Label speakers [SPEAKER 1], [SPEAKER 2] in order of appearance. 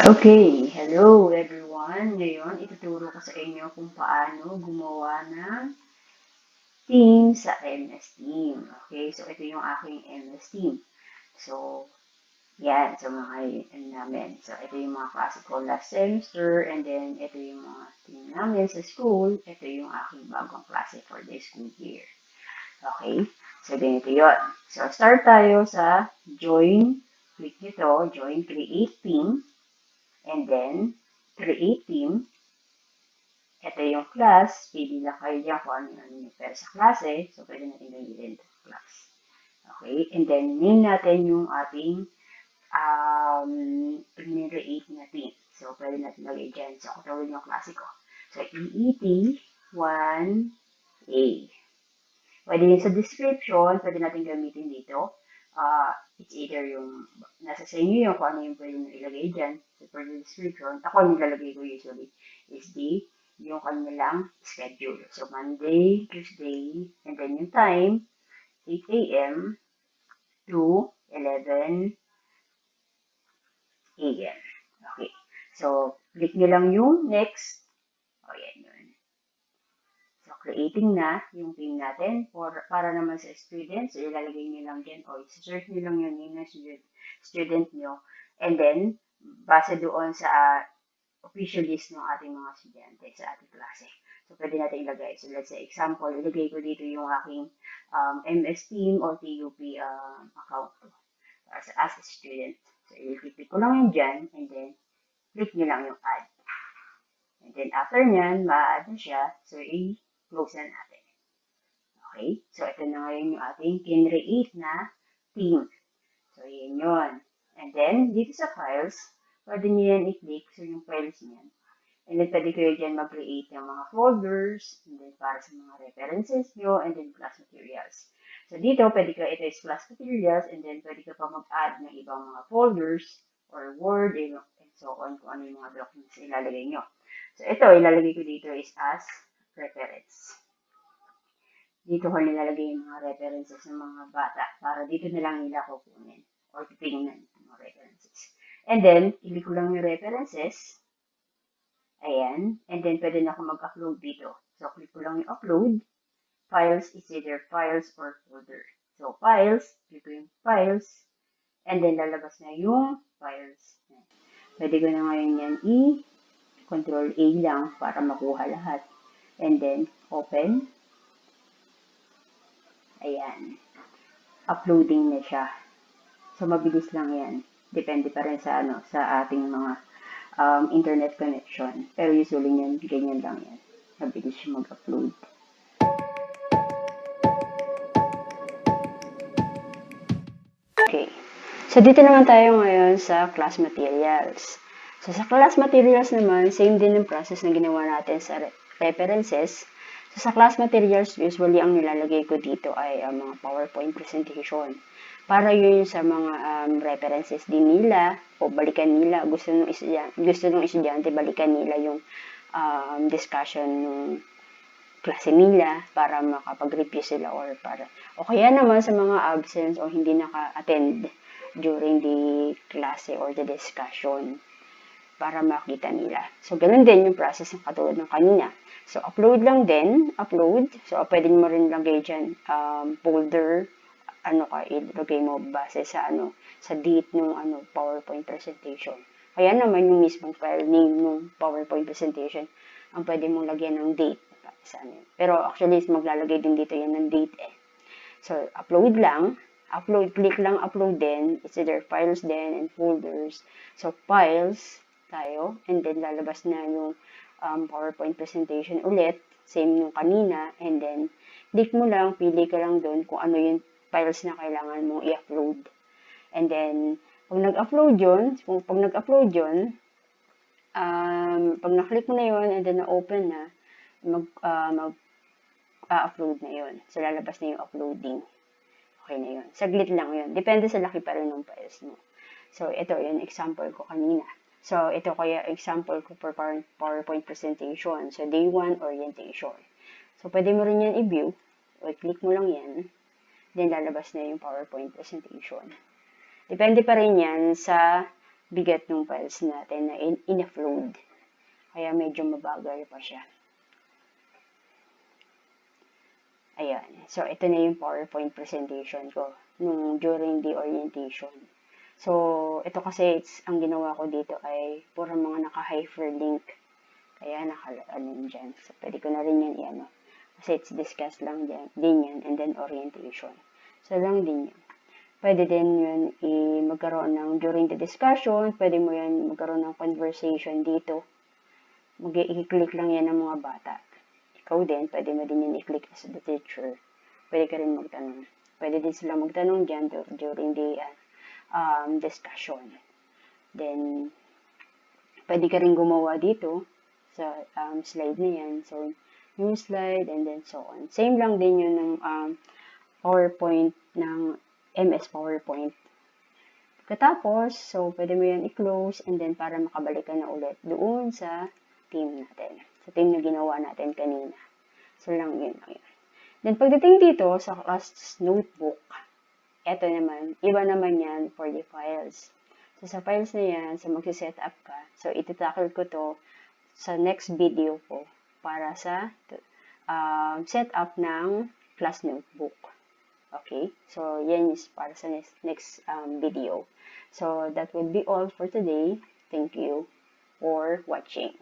[SPEAKER 1] Okay, hello everyone. Ngayon, ituturo ko sa inyo kung paano gumawa ng team sa MS Team. Okay, so ito yung aking MS Team. So, yan. So, mga ano namin. So, ito yung mga klase ko last semester and then ito yung mga team namin sa school. Ito yung aking bagong klase for this school year. Okay, so ganito yun. So, start tayo sa join. Click nyo to, join create team. And then, create team. Ito yung class. Pili lang kayo dyan kung ano yung pero sa klase. So, pwede natin gamitin ito class. Okay? And then, name natin yung ating create na team. So, pwede natin lagay dyan. So, katawin yung klase ko. So, EET1A. Pwede din sa description. Pwede natin gamitin dito. It's either yung nasa sa inyo yung kung ano yung pwede nyo ilagay dyan. So, for the description, ako yung nilalagay ko usually is yung kanilang schedule. So, Monday, Tuesday, and then yung time, 8 a.m. to 11 a.m. Okay. So, click nyo lang yung next. O, yan yun. So, creating na yung team natin para naman sa students. So, ilalagay nyo lang dyan o search nyo lang yung name ng student nyo. And then, base doon sa official list ng ating mga estudyante sa ating klase. So, pwede natin ilagay. So, let's say, example, ilagay ko dito yung aking MS Team or TUP account ko as a student. So, i-click ko lang yung dyan and then click nyo lang yung add. And then, after nyan, ma-add na siya. So, i-close na natin. Okay? So, ito na ngayon yung ating kinreate na team. So, yun yun. And then, dito sa files, pwede nyo yan i-click. So, yung files niyan. And then, pwede kayo dyan mag-create ng mga folders, and then para sa mga references nyo, and then class materials. So, dito, pwede ka, ito is class materials, and then pwede ka pa mag-add ng ibang mga folders, or Word, and so on, kung ano yung mga documents na ilalagay nyo. So, ito, ilalagay ko dito is as reference. Dito ko nilalagay yung mga references ng mga bata, para dito na lang nila kukunin, or titingnan yung mga references. And then, click ko lang yung references. Ayan. And then, pwede na ako mag-upload dito. So, click ko lang yung upload. Files is either files or folder. So, files, click ko yung files. And then, lalabas na yung files. Pwede ko na ngayon yan Control A lang para makuha lahat. And then, open. Ayan. Uploading na siya. So, mabilis lang yan. Depende pa rin sa, sa ating mga internet connection. Pero usually yan, ganyan lang yan. Mabilis siya mag-upload. Okay. So, dito naman tayo ngayon sa class materials. So, sa class materials naman, same din yung process na ginawa natin sa references. So, sa class materials, usually ang nilalagay ko dito ay mga PowerPoint presentation. Para yun sa mga references din nila o balikan nila. Gusto ng estudyante balikan nila yung discussion ng klase nila para makapag-review sila o kaya naman sa mga absence o hindi naka-attend during the klase or the discussion para makita nila. So, ganun din yung process ng katulad ng kanina. So, upload lang din. Upload. So, pwede mo rin lagay dyan folder. Ilagay mo base sa sa date ng PowerPoint presentation. Kaya naman yung mismong file name ng PowerPoint presentation ang pwede mong lagyan ng date. Pero actually, maglalagay din dito yan ng date eh. So, upload lang. Click lang upload din. It's either files din and folders. So, files tayo. And then, lalabas na yung PowerPoint presentation ulit. Same yung kanina. And then, click mo lang, pili ka lang doon kung ano yung files na kailangan mong i-upload. And then, pag nag-upload yun, pag na-click mo na yun, and then na-open na, mag-upload na yun. So, lalabas na yung uploading. Okay na yun. Saglit lang yun. Depende sa laki pa rin ng files mo. So, ito yung example ko kanina. So, ito kaya example ko for PowerPoint presentation. So, day 1 orientation. So, pwede mo rin yan i-view. O, click mo lang yan. Then, lalabas na yung PowerPoint presentation. Depende pa rin yan sa bigat ng files natin na in-upload. Kaya medyo mabagal pa siya. Ayan. So, ito na yung PowerPoint presentation ko during the orientation. So, ito kasi ang ginawa ko dito ay puro mga naka-hyperlink. Kaya dyan. So, pwede ko na rin yan i-ano. Kasi it's discuss lang din yan. And then orientation. So, lang din yan. Pwede din yun magkaroon ng during the discussion. Pwede mo yan magkaroon ng conversation dito. I-click lang yan ng mga bata. Ikaw din, pwede mo din yun i-click as the teacher. Pwede ka rin magtanong. Pwede din sila magtanong dyan during the discussion. Then, pwede ka rin gumawa dito sa slide na yan. So, new slide and then so on. Same lang din yun ng PowerPoint ng MS PowerPoint. Katapos, so pwede mo yan i-close and then para makabalik ka na ulit doon sa team natin. Sa team na ginawa natin kanina. So, lang yun. Then, pagdating dito sa class notebook, eto naman, iba naman yan for the files. So, sa files na yan, so magsiset up ka. So, ititakil ko to sa next video ko para sa set up ng class notebook. Okay? So, yan is para sa next video. So, that would be all for today. Thank you for watching.